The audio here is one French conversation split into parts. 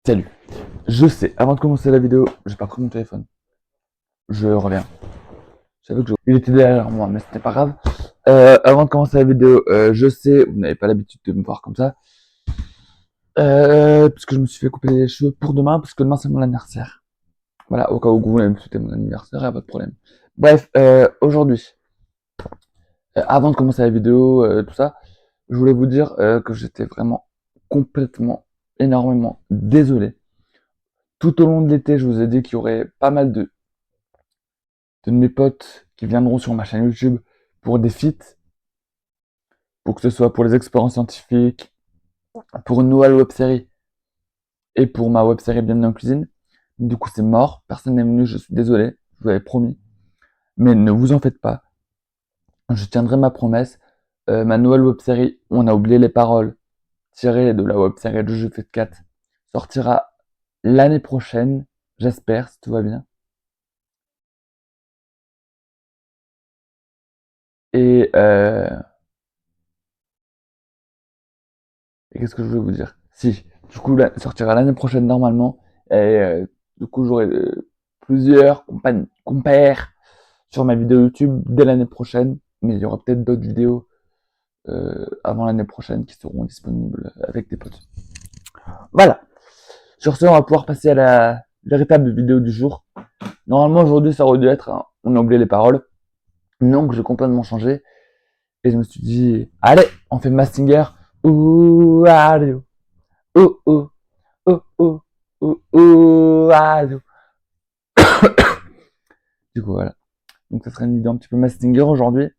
Salut. Je sais, avant de commencer la vidéo, j'ai pas pris mon téléphone. Je reviens. Il était derrière moi, mais c'était pas grave. Avant de commencer la vidéo, je sais, vous n'avez pas l'habitude de me voir comme ça. Parce que je me suis fait couper les cheveux pour demain, parce que demain c'est mon anniversaire. Voilà, au cas où vous voulez me souhaiter mon anniversaire, y'a pas de problème. Bref, aujourd'hui, avant de commencer la vidéo, tout ça, je voulais vous dire que j'étais vraiment complètement, énormément désolé. Tout au long de l'été, je vous ai dit qu'il y aurait pas mal de mes potes qui viendront sur ma chaîne YouTube pour des feats, pour que ce soit pour les expériences scientifiques, pour une nouvelle web série et pour ma web série Bienvenue en cuisine. Du coup, c'est mort, personne n'est venu, je suis désolé, je vous avais promis. Mais ne vous en faites pas, je tiendrai ma promesse. Ma nouvelle web série, On a oublié les paroles, tirée de la web série de Jeu Fait 4, sortira l'année prochaine, j'espère, si tout va bien. Et qu'est-ce que je voulais vous dire? Si, du coup, là, sortira l'année prochaine normalement. Et du coup, j'aurai plusieurs compères sur ma vidéo YouTube dès l'année prochaine. Mais il y aura peut-être d'autres vidéos avant l'année prochaine qui seront disponibles avec des potes. Voilà. Sur ce, on va pouvoir passer à la véritable vidéo du jour. Normalement, aujourd'hui, ça aurait dû être on a oublié les paroles. Donc, j'ai complètement changé. Et je me suis dit, allez, on fait Massinger. Ouh, allez, oh, oh. Oh oh oh oh allô. Du coup voilà. Donc ça sera une vidéo un petit peu Massinger aujourd'hui.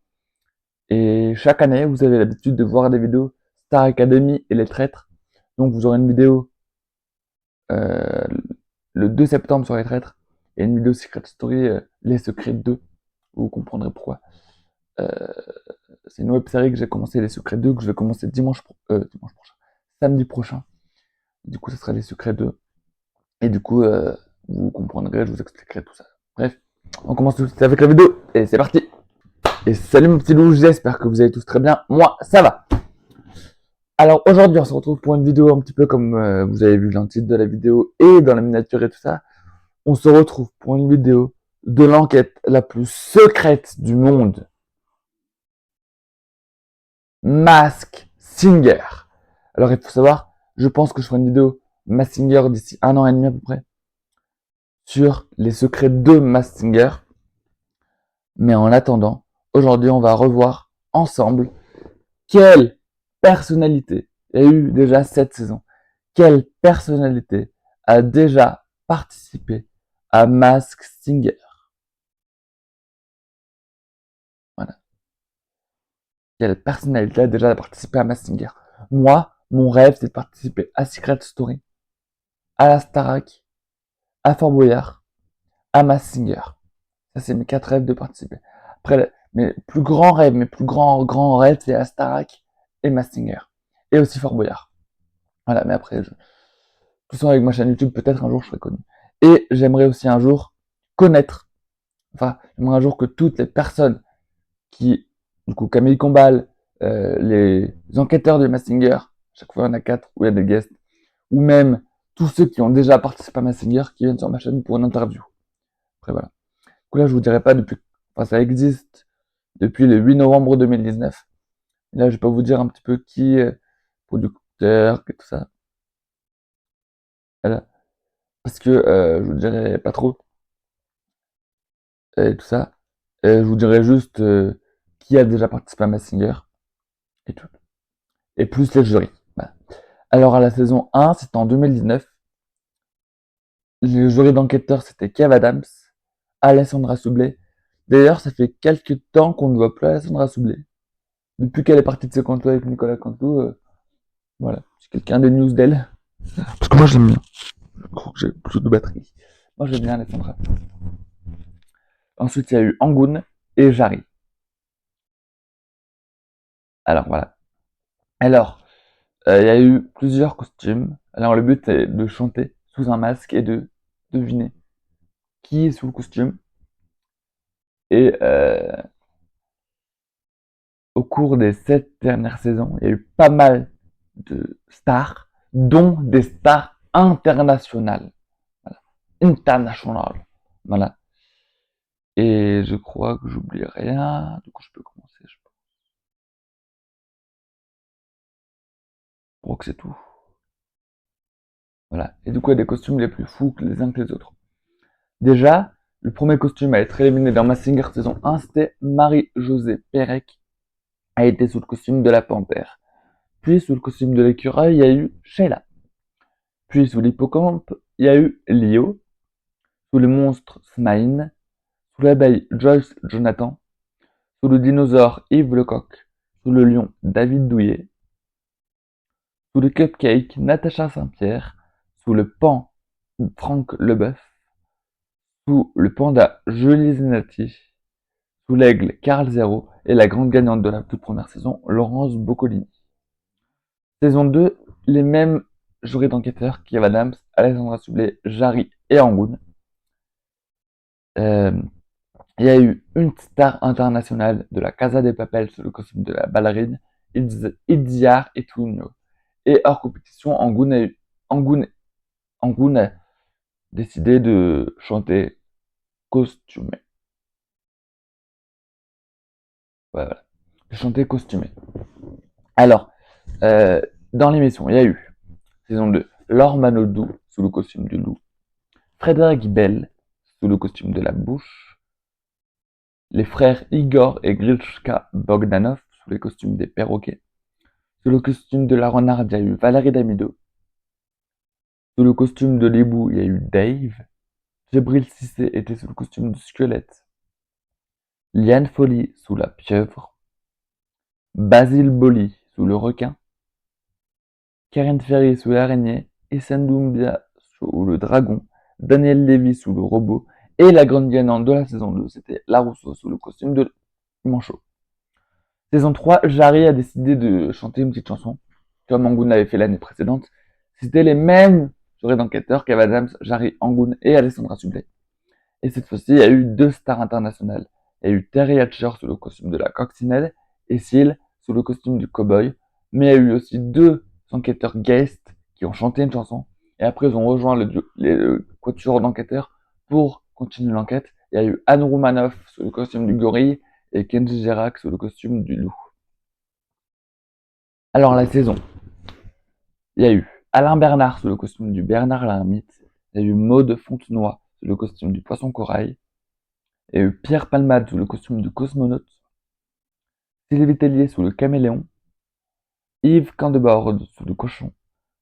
Et chaque année, vous avez l'habitude de voir des vidéos Star Academy et les traîtres. Donc vous aurez une vidéo euh, le 2 septembre sur les traîtres et une vidéo Secret Story les secrets 2. Vous comprendrez pourquoi. Euh, c'est une web série que j'ai commencé, les secrets 2, que je vais commencer dimanche prochain, samedi prochain. Du coup, ce sera les secrets 2. Et du coup, vous comprendrez, je vous expliquerai tout ça. Bref, on commence tout de suite avec la vidéo, et c'est parti. Et salut mon petit loup, j'espère que vous allez tous très bien. Moi, ça va. Alors aujourd'hui, on se retrouve pour une vidéo un petit peu comme vous avez vu dans le titre de la vidéo et dans la miniature et tout ça. On se retrouve pour une vidéo de l'enquête la plus secrète du monde. Mask Singer. Alors il faut savoir, je pense que je ferai une vidéo Mask Singer d'ici 1 an et demi à peu près sur les secrets de Mask Singer. Mais en attendant, aujourd'hui, on va revoir ensemble quelle personnalité a eu déjà cette saison. Quelle personnalité a déjà participé à Mask Singer. Voilà. Quelle personnalité a déjà participé à Mask Singer. Moi, mon rêve, c'est de participer à Secret Story, à la Starac, à Fort Boyard, à Mask Singer. Ça, c'est mes 4 rêves de participer. Après, mes plus grands rêves, mes plus grands rêves, c'est la Starac et Mask Singer. Et aussi Fort Boyard. Voilà, mais après, tout ça avec ma chaîne YouTube, peut-être un jour je serai connu. Et j'aimerais aussi un jour connaître, enfin, j'aimerais un jour que toutes les personnes qui, du coup, Camille Combal, les enquêteurs de Massinger, chaque fois il y en a 4 où il y a des guests, ou même tous ceux qui ont déjà participé à Massinger qui viennent sur ma chaîne pour une interview. Après voilà. Du coup là, je vous dirai pas depuis, enfin ça existe depuis le 8 novembre 2019. Et là, je vais pas vous dire un petit peu qui est producteur, et tout ça. Voilà. Parce que je vous dirai pas trop et tout ça. Je vous dirai juste qui a déjà participé à Massinger et tout. Et plus les jurys. Voilà. Alors à la saison 1, c'était en 2019. Les jurys d'enquêteurs, c'était Kev Adams, Alessandra Sublet. D'ailleurs, ça fait quelques temps qu'on ne voit plus Alessandra Sublet. Depuis qu'elle est partie de ses comptes avec Nicolas Cantou, voilà. C'est quelqu'un des news d'elle. Parce que moi, je l'aime bien. Je crois que j'ai plus de batterie. Moi, j'aime bien Alessandra. Ensuite, il y a eu Angoun et Jarry. Alors, voilà. Alors, il y a eu plusieurs costumes. Alors, le but est de chanter sous un masque et de deviner qui est sous le costume. Et au cours des 7 dernières saisons, il y a eu pas mal de stars, dont des stars international. Voilà. International. Voilà. Et je crois que j'oublie rien. Du coup, je peux commencer. Je crois que c'est tout. Voilà. Et du coup, il y a des costumes les plus fous que les uns que les autres. Déjà, le premier costume à être éliminé dans Mask Singer saison 1, c'était Marie-Josée Pérec, a été sous le costume de la panthère. Puis sous le costume de l'écureuil, il y a eu Sheila. Puis sous l'hippocampe, il y a eu Lio. Sous le monstre, Smaïn. Sous l'abeille, Joyce Jonathan. Sous le dinosaure, Yves Lecoq. Sous le lion, David Douillet. Sous le cupcake, Natacha Saint-Pierre. Sous le pan, Franck Leboeuf. Sous le panda, Julie Zenati. Sous l'aigle, Carl Zero. Et la grande gagnante de la toute première saison, Laurence Boccolini. Saison 2, les mêmes jurés d'enquêteurs, Kev Adams, Alexandra Sublet, Jarry et Angoun. Il y a eu une star internationale de la Casa de Papel sous le costume de la ballerine, Itziar Etunio. Et hors compétition, Angoun a décidé de chanter costumé. Ouais, voilà. De chanter costumé. Alors, dans l'émission, il y a eu, saison 2, Laure Manodou sous le costume du loup, Frédéric Bell sous le costume de la bouche, les frères Igor et Grilchka Bogdanov sous les costumes des perroquets, sous le costume de la renarde, il y a eu Valérie Damido, sous le costume de l'hibou, il y a eu Dave, Djibril Cissé était sous le costume du squelette, Liane Folly sous la pieuvre, Basile Boli sous le requin, Karen Ferry sous l'araignée, Essene Doumbia sous le dragon, Daniel Lévy sous le robot, et la grande gagnante de la saison 2, c'était La Rousseau sous le costume de Manchot. Saison 3, Jarry a décidé de chanter une petite chanson, comme Angoun l'avait fait l'année précédente. C'était les mêmes jurés d'enquêteurs Kev Adams, Jarry, Angoun et Alexandra Sublet. Et cette fois-ci, il y a eu deux stars internationales. Il y a eu Terry Hatcher sous le costume de la coccinelle et Seal sous le costume du cowboy. Mais il y a eu aussi deux enquêteurs guest qui ont chanté une chanson. Et après, ils ont rejoint le quatuor d'enquêteurs pour continuer l'enquête. Il y a eu Anne Roumanoff sous le costume du gorille et Kenji Girac sous le costume du loup. Alors, la saison. Il y a eu Alain Bernard sous le costume du Bernard l'ermite. Il y a eu Maude Fontenoy sous le costume du poisson corail. Il y a eu Pierre Palmade sous le costume du cosmonaute. Sylvie Tellier sous le caméléon. Yves Candebord sous le cochon.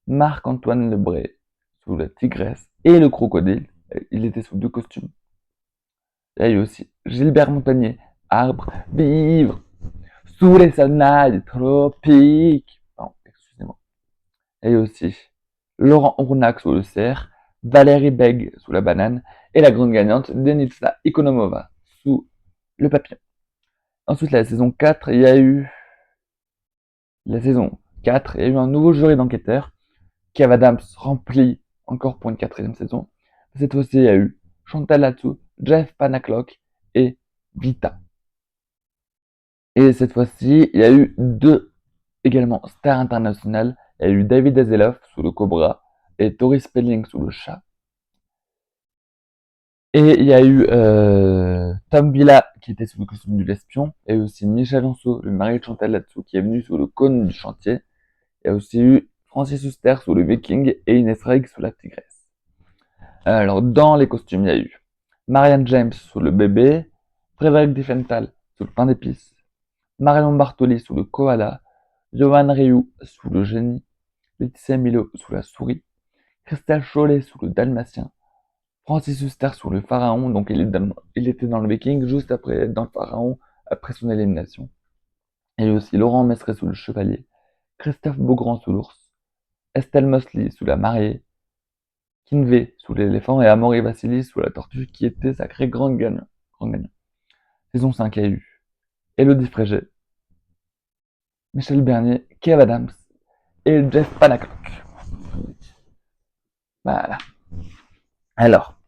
Marc-Antoine Lebré sous la tigresse et le crocodile. Il était sous deux costumes. Il y a eu aussi Gilbert Montagnier, arbre, vivre, sous les soleils tropiques. Pardon, excusez-moi. Il y a eu aussi Laurent Ournac sous le cerf, Valérie Beg sous la banane et la grande gagnante Denitsa Ikonomova sous le papillon. Ensuite, la saison 4, il y a eu un nouveau jury d'enquêteurs. Kev Adams remplit encore pour une quatrième saison. Cette fois-ci, il y a eu Chantal Latsou, Jeff Panaclock et Vita. Et cette fois-ci, il y a eu deux également stars internationales. Il y a eu David Hasselhoff sous le cobra et Tori Spelling sous le chat. Et il y a eu Tom Villa qui était sous le costume du l'espion. Et aussi Michel Anceau, le mari de Chantal Latsou, qui est venu sous le cône du chantier. Il y a aussi eu Francis Huster sous le viking et Inès Reg sous la tigresse. Alors, dans les costumes, il y a eu Marianne James sous le bébé, Frédéric Diffenthal sous le pain d'épices, Marion Bartoli sous le koala, Johan Rioux sous le génie, Laetitia Milo sous la souris, Christelle Chollet sous le dalmatien, Francis Huster sous le pharaon, donc il était dans le viking juste après dans le pharaon, après son élimination. Et aussi Laurent Messeret sous le chevalier, Christophe Beaugrand sous l'ours, Estelle Mosley sous la mariée, Kinvey sous l'éléphant et Amaury Vassili sous la tortue qui était sacré grand gagnant. Saison 5, il y a eu Elodie Frégé, Michel Bernier, Kev Adams et Jeff Panaclock. Voilà. Alors,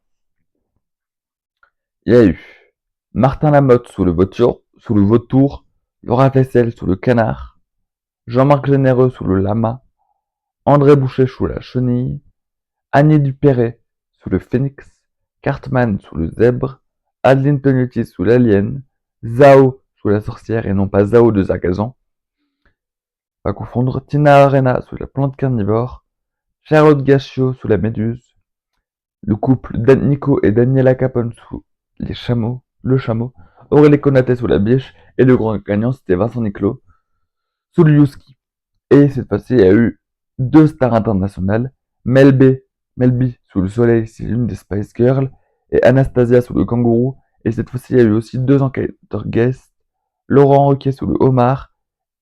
il y a eu Martin Lamotte sous le vautour, Laura Flessel sous le canard, Jean-Marc Généreux sous le lama, André Boucher sous la chenille, Annie Dupéret sous le phénix, Cartman sous le zèbre, Adeline Tognetti sous l'alien, Zao sous la sorcière et non pas Zao de Zagazan, pas confondre, Tina Arena sous la plante carnivore, Charlotte Gaccio sous la méduse, le couple Nico et Daniela Capone sous les chameaux, le chameau, Aurélie Konaté sous la biche, et le grand gagnant c'était Vincent Niclot sous le Youski. Et cette fois-ci, il y a eu deux stars internationales, Melby sous le soleil, c'est l'une des Spice Girls, et Anastasia sous le kangourou. Et cette fois-ci, il y a eu aussi deux enquêteurs guests, Laurent Roquet sous le homard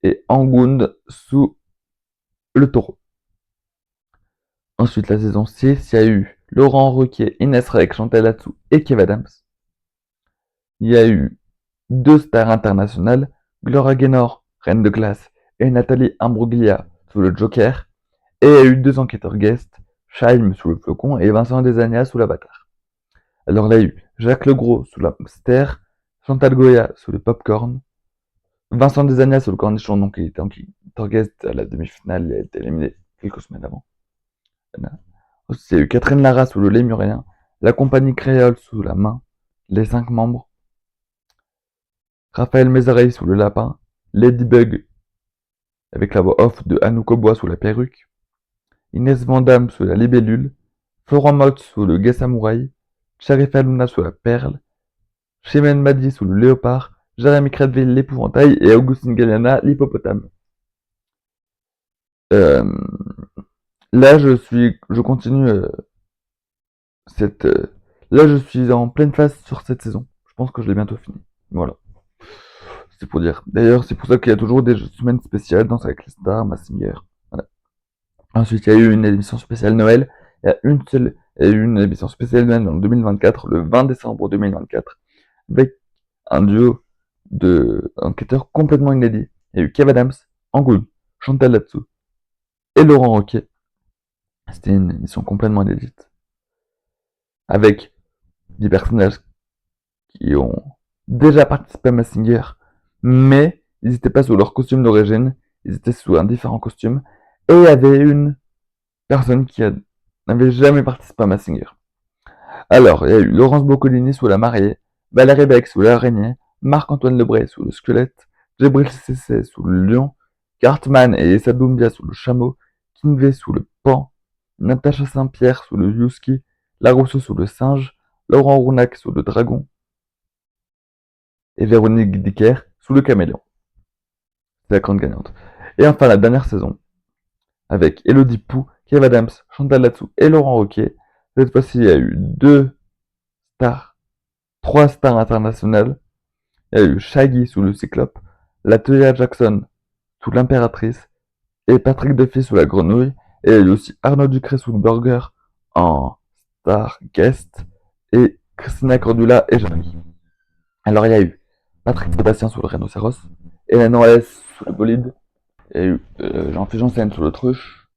et Angound sous le taureau. Ensuite, la saison 6, il y a eu Laurent Ruquier, Inès Reg, Chantal Latsou et Kev Adams. Il y a eu deux stars internationales, Gloria Gaynor, Reine de glace, et Nathalie Imbruglia sous le Joker. Et il y a eu deux enquêteurs guests, Chaim sous le flocon et Vincent Desagna sous l'avatar. Alors là, il y a eu Jacques Legros sous l'hamster, Chantal Goya sous le popcorn, Vincent Desagna sous le cornichon, donc il était enquêteur guest à la demi-finale, il a été éliminé quelques semaines avant. Ensuite, il y a eu Catherine Lara sous le lémurien, la compagnie créole sous la main, les 5 membres, Raphaël Mézareil sous le lapin, Ladybug avec la voix off de Anouk Aubois sous la perruque, Inès Vandamme sous la libellule, Florent Mott sous le gai samouraï, Sharif Halouna sous la perle, Chimène Badi sous le léopard, Jérémy Crédville l'épouvantail et Augustine Galliana l'hippopotame. Euh, Là, je continue cette. Là, je suis en pleine phase sur cette saison. Je pense que je l'ai bientôt fini. Voilà. C'est pour dire. D'ailleurs, c'est pour ça qu'il y a toujours des semaines spéciales, Danse avec les stars, Massinger. Voilà. Ensuite, il y a eu une émission spéciale Noël. Il y a eu une émission spéciale Noël en 2024, le 20 décembre 2024, avec un duo de enquêteurs complètement inédits. Il y a eu Kev Adams, Angoul, Chantal Latsou et Laurent Roquet. C'était une émission complètement inédite. Avec des personnages qui ont déjà participé à Massinger, mais ils n'étaient pas sous leur costume d'origine, ils étaient sous un différent costume, et il y avait une personne qui n'avait jamais participé à Massinger. Alors, il y a eu Laurence Boccolini sous la mariée, Valérie Beck sous l'araignée, Marc-Antoine Lebray sous le squelette, Gébril Cessé sous le lion, Cartman et Essa Doumbia sous le chameau, Kinvey sous le pan, Natacha Saint-Pierre sous le Youski, Larousseau sous le singe, Laurent Rounac sous le dragon, et Véronique Dicker sous le caméléon. C'est la grande gagnante. Et enfin, la dernière saison, avec Elodie Pou, Kev Adams, Chantal Latsou et Laurent Roquet. Cette fois-ci, il y a eu trois stars internationales. Il y a eu Shaggy sous le Cyclope, Latoya Jackson sous l'Impératrice et Patrick Duffy sous la Grenouille. Et il y a eu aussi Arnaud Ducré sous le Burger en star guest et Christina Cordula et Jérémy. Alors il y a eu Patrick Sébastien sous le Rhinocéros, Hélène Noël sous le Bolide, il y a eu Jean-Philippe Janssen sous l'autruche,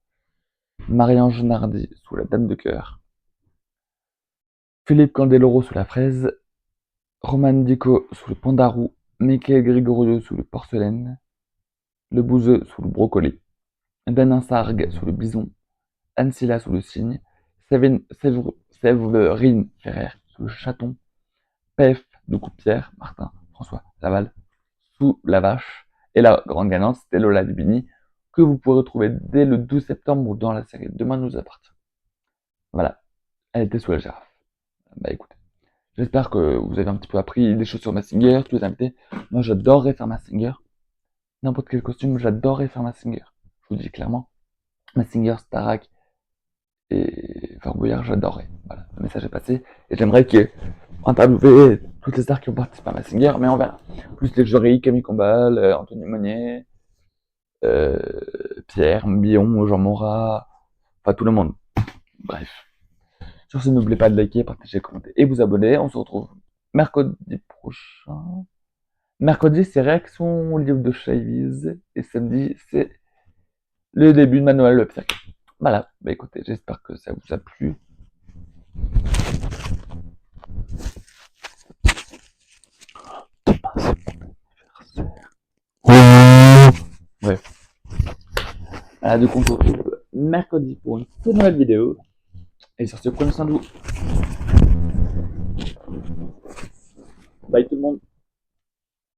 Marie-Ange Nardi sous la Dame de Cœur, Philippe Candeloro sous la fraise, Roman Dico sous le pandarou, Michael Gregorio sous le porcelaine, Le Bouzeux sous le brocoli, Danin Sargue sous le bison, Anne Silla sous le cygne, Séverine Ferrer sous le chaton, Pef de Coupière, Martin François Laval sous la vache, et la grande gagnante c'était Lola Dubini, que vous pourrez retrouver dès le 12 septembre dans la série Demain nous appartient. Voilà, elle était sous la girafe. Bah écoutez, j'espère que vous avez un petit peu appris des choses sur Massinger, tous les invités. Moi j'adorerais faire Massinger. N'importe quel costume, j'adorerais faire Massinger. Je vous dis clairement. Massinger, Starak et Fort Boyard, j'adorerais. Voilà, le message est passé. Et j'aimerais interviewer toutes les stars qui ont participé à Massinger, mais on verra. Plus les jurys, Camille Combal, Anthony Monnier, Pierre, Billon, Jean Morat, enfin tout le monde. Bref. Sur ce, n'oubliez pas de liker, partager, commenter et vous abonner. On se retrouve mercredi prochain. Mercredi, c'est réaction au livre de Chaviz. Et samedi, c'est le début de Manuel Le Pire. Voilà. Bah écoutez, j'espère que ça vous a plu. Demain, c'est mon anniversaire. Bref. Voilà, donc on se retrouve mercredi pour une toute nouvelle vidéo. Et sur ce, prenez soin de vous. Bye tout le monde.